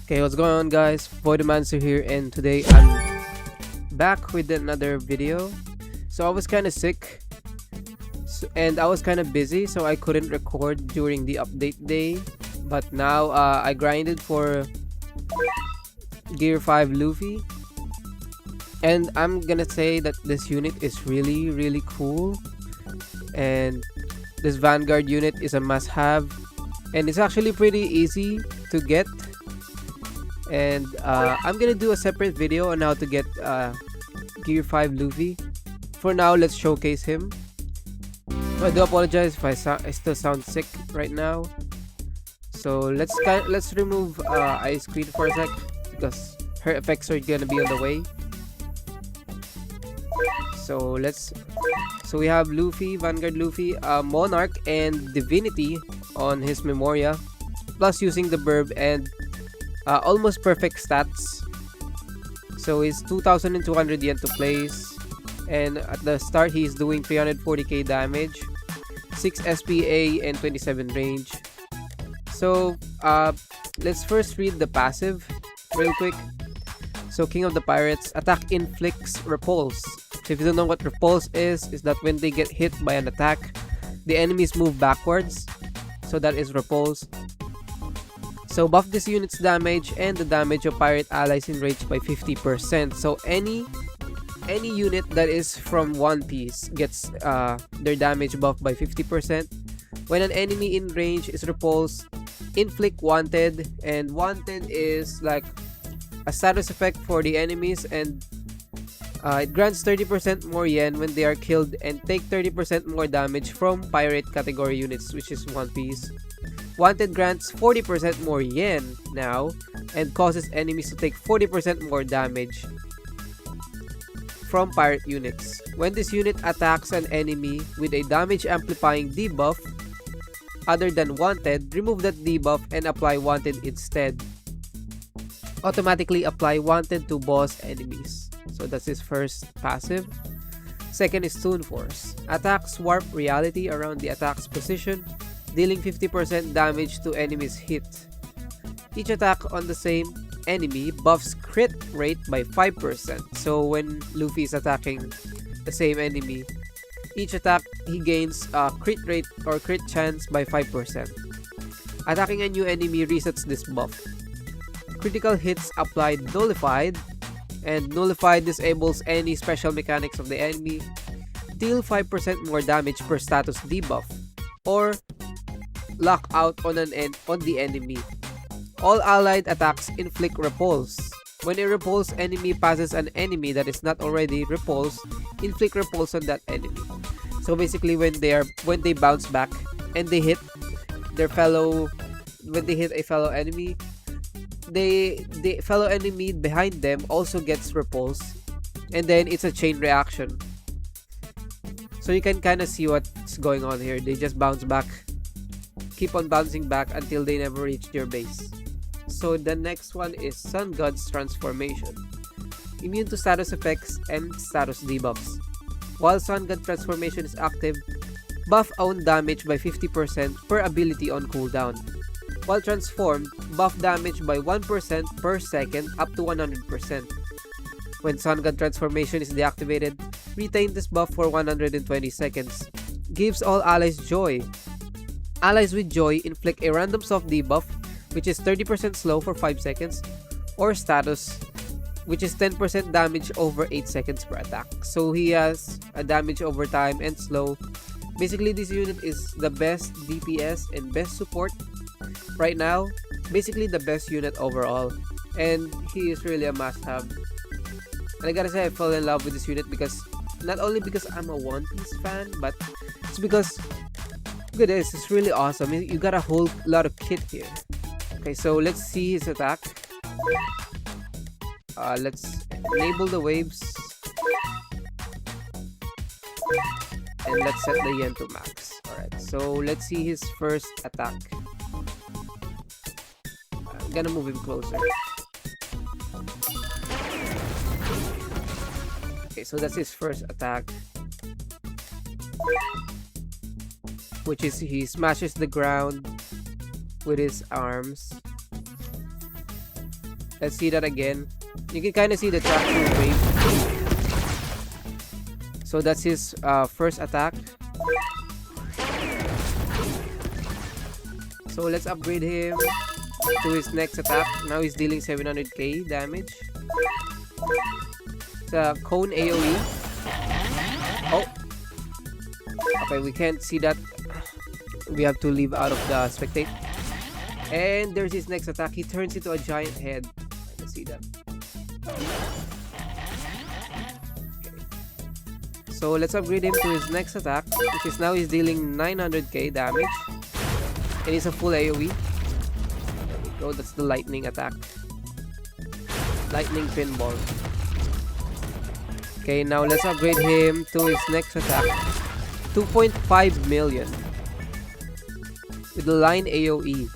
Okay, what's going on, guys? Voidamancer here, and today I'm back with another video. So I was kind of sick, and I was kind of busy, so I couldn't record during the update day. But now I grinded for Gear 5 Luffy, and I'm gonna say that this unit is really cool, and this Vanguard unit is a must-have, and it's actually pretty easy to get. And I'm gonna do a separate video on how to get Gear 5 Luffy. For now, let's showcase him. I do apologize if I still sound sick right now. So let's remove Ice Queen for a sec, because her effects are gonna be on the way. So we have Luffy, Vanguard Luffy, Monarch, and Divinity on his Memoria, plus using the Burb and almost perfect stats. So it's 2,200 yen to place, and at the start he's doing 340k damage, 6 SPA, and 27 range. So let's first read the passive real quick. So King of the Pirates, attack inflicts repulse. So if you don't know what repulse is that when they get hit by an attack, the enemies move backwards. So that is repulse. So buff this unit's damage and the damage of pirate allies in range by 50%. So any unit that is from One Piece gets their damage buffed by 50%. When an enemy in range is repulsed, inflict wanted, and wanted is like a status effect for the enemies, and it grants 30% more yen when they are killed and take 30% more damage from pirate category units, which is One Piece. Wanted grants 40% more yen now and causes enemies to take 40% more damage from pirate units. When this unit attacks an enemy with a damage amplifying debuff other than wanted, remove that debuff and apply wanted instead. Automatically apply wanted to boss enemies. So that's his first passive. Second is Toon Force. Attacks warp reality around the attack's position, dealing 50% damage to enemies hit. Each attack on the same enemy buffs crit rate by 5%. So when Luffy is attacking the same enemy, each attack he gains crit rate or crit chance by 5%. Attacking a new enemy resets this buff. Critical hits applied nullified, and nullified disables any special mechanics of the enemy. Deal 5% more damage per status debuff, or lock out on the enemy. All allied attacks inflict repulse. When a repulsed enemy passes an enemy that is not already repulsed, inflict repulse on that enemy. So basically, when they bounce back and they hit a fellow enemy, the fellow enemy behind them also gets repulsed, and then it's a chain reaction. So you can kind of see what's going on here. They just bounce back, keep on bouncing back until they never reach their base. So the next one is Sun God's Transformation. Immune to status effects and status debuffs. While Sun God Transformation is active, buff own damage by 50% per ability on cooldown. While transformed, buff damage by 1% per second up to 100%. When Sun God Transformation is deactivated, retain this buff for 120 seconds. Gives all allies joy. Allies with joy inflict a random soft debuff, which is 30% slow for 5 seconds, or status, which is 10% damage over 8 seconds per attack. So he has a damage over time and slow. Basically, this unit is the best DPS and best support right now. Basically the best unit overall, and he is really a must-have. And I gotta say, I fell in love with this unit because not only because I'm a One Piece fan, but it's because look at this, it's really awesome. You got a whole lot of kit here. Okay, so let's see his attack. Let's enable the waves, and let's set the yen to max. Alright, so let's see his first attack. I'm gonna move him closer. Okay, so that's his first attack, which is he smashes the ground with his arms. Let's see that again. You can kind of see the traction wave. So that's his first attack. So let's upgrade him to his next attack. Now he's dealing 700k damage. It's a cone AoE. Oh. Okay, we can't see that. We have to leave out of the spectate. And there's his next attack. He turns into a giant head. I can see that. Okay. So let's upgrade him to his next attack, which is now he's dealing 900k damage. And it's a full AoE. There we go. That's the lightning attack. Lightning pinball. Okay, now let's upgrade him to his next attack. 2.5 million. With the line AoE.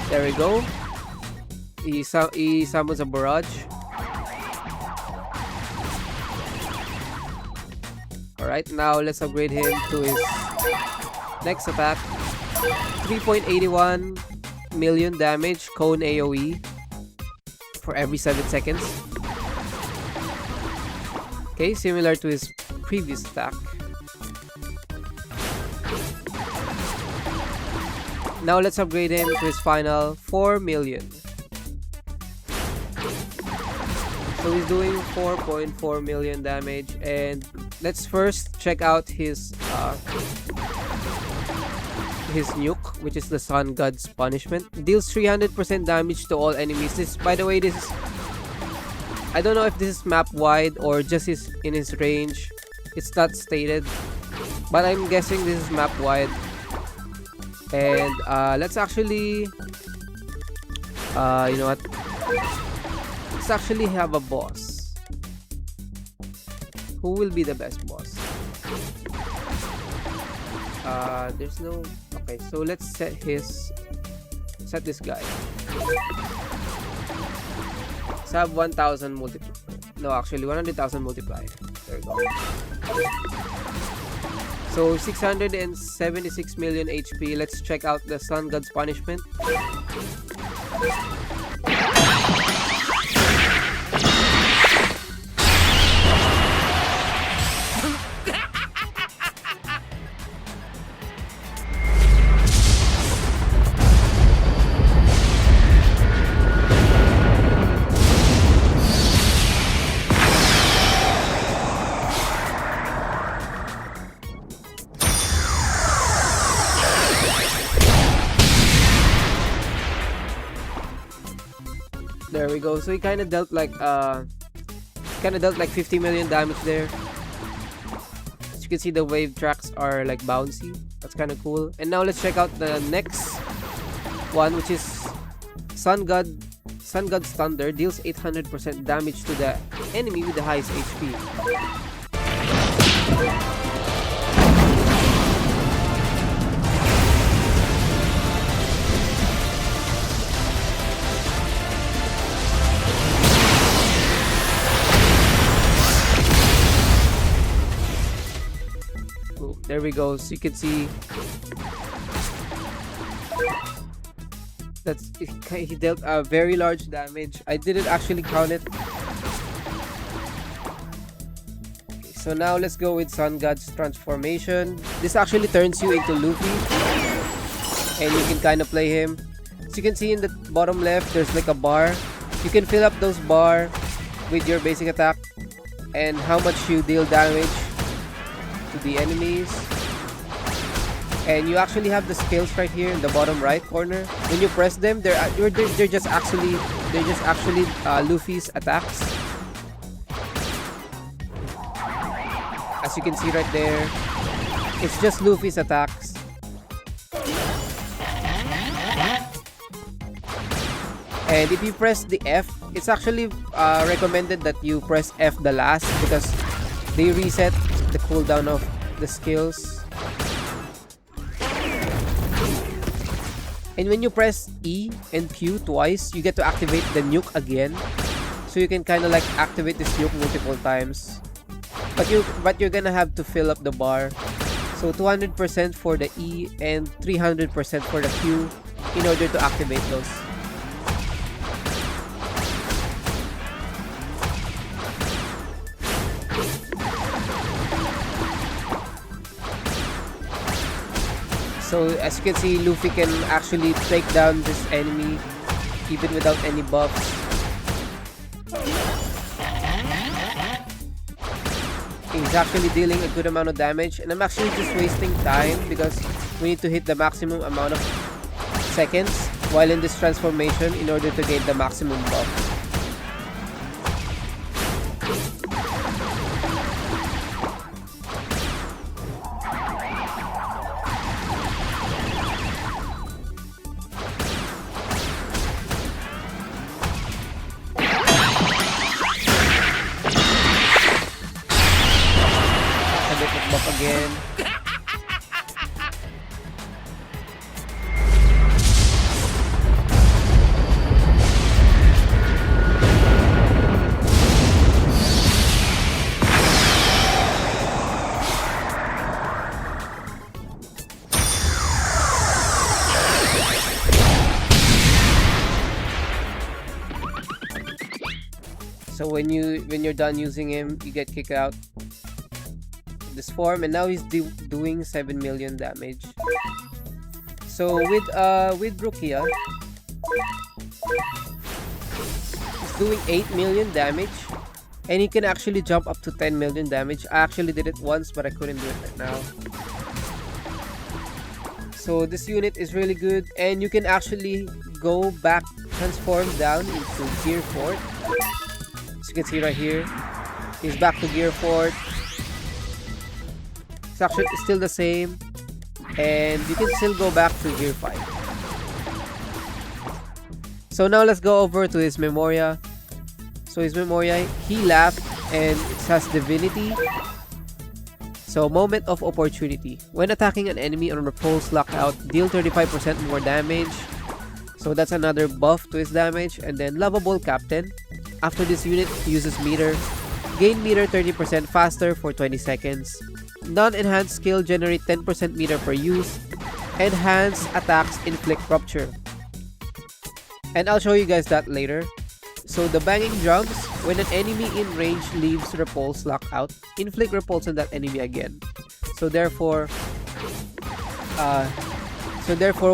There we go. He summons a barrage. Alright, now let's upgrade him to his next attack. 3.81 million damage, cone AoE for every 7 seconds. Okay, similar to his previous attack. Now let's upgrade him to his final 4 million. So he's doing 4.4 million damage, and let's first check out his nuke, which is the Sun God's punishment. Deals 300% damage to all enemies. This, by the way, this is, I don't know if this is map wide or just in his range. It's not stated, but I'm guessing this is map wide. And let's actually, you know what? Let's actually have a boss. Who will be the best boss? There's no. Okay, so let's set this guy. Let's have 1,000 multiply. No, actually 100,000 multiply. There we go. So 676 million HP. Let's check out the Sun God's punishment. There we go. So he kind of dealt like 50 million damage there. As you can see, the wave tracks are like bouncy. That's kind of cool. And now let's check out the next one, which is Sun God's Thunder. Deals 800% damage to the enemy with the highest HP. There we go. So you can see that's he dealt a very large damage. I didn't actually count it. Okay, so now let's go with Sun God's transformation. This actually turns you into Luffy, and you can kind of play him. So you can see in the bottom left, there's like a bar. You can fill up those bar with your basic attack and how much you deal damage to the enemies. And you actually have the skills right here in the bottom right corner. When you press them, they're just actually Luffy's attacks. As you can see right there, it's just Luffy's attacks. And if you press the F, it's actually recommended that you press F the last, because they reset the cooldown of the skills. And when you press E and Q twice, you get to activate the nuke again. So you can kind of like activate this nuke multiple times. But you're gonna have to fill up the bar. So 200% for the E and 300% for the Q in order to activate those. So as you can see, Luffy can actually take down this enemy even without any buffs. He's actually dealing a good amount of damage, and I'm actually just wasting time because we need to hit the maximum amount of seconds while in this transformation in order to gain the maximum buff. Buff again. So when you're done using him, you get kicked out this form, and now he's doing 7 million damage. So with Rukia, he's doing 8 million damage, and he can actually jump up to 10 million damage. I actually did it once, but I couldn't do it right now. So this unit is really good, and you can actually go back, transform down into Gear 4. As you can see right here, he's back to Gear 4. It's actually still the same, and you can still go back to Gear 5. So now let's go over to his Memoria. So his Memoria, he laughed, and it has Divinity. So Moment of Opportunity. When attacking an enemy on repulse lockout, deal 35% more damage. So that's another buff to his damage. And then Lovable Captain. After this unit uses meter, gain meter 30% faster for 20 seconds. Non-enhanced skill generate 10% meter per use. Enhanced attacks inflict rupture. And I'll show you guys that later. So the banging drums, when an enemy in range leaves repulse lockout, inflict repulse on that enemy again. So therefore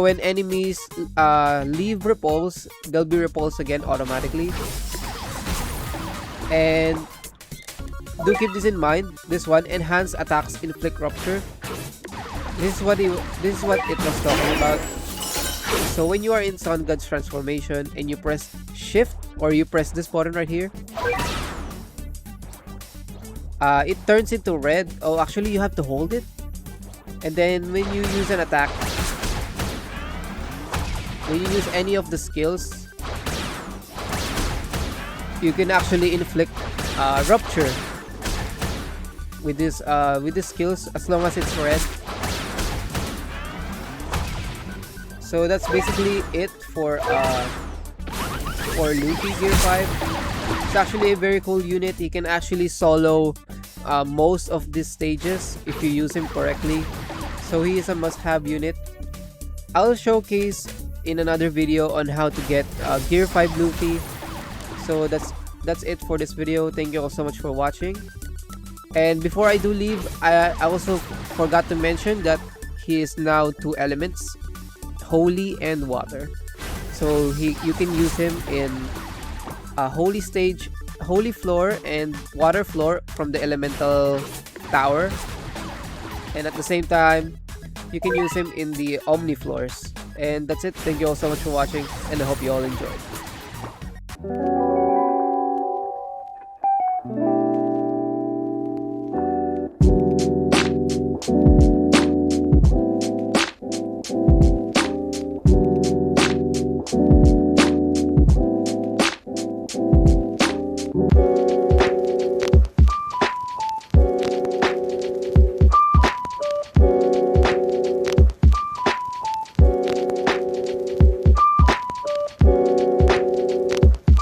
when enemies leave repulse, they'll be repulsed again automatically. And do keep this in mind. This one, enhanced attacks inflict rupture. This is what it was talking about. So when you are in Sun God's transformation and you press shift, or you press this button right here, it turns into red. Oh, actually you have to hold it, and then when you use an attack, when you use any of the skills, you can actually inflict rupture with this skills as long as it's red. So that's basically it for Luffy Gear 5. It's actually a very cool unit. He can actually solo most of these stages if you use him correctly. So he is a must-have unit. I'll showcase in another video on how to get Gear 5 Luffy. So that's it for this video. Thank you all so much for watching. And before I do leave, I also forgot to mention that he is now 2 elements, Holy and Water. So you can use him in Holy Stage, Holy Floor, and Water Floor from the Elemental Tower. And at the same time, you can use him in the Omni Floors. And that's it. Thank you all so much for watching, and I hope you all enjoyed.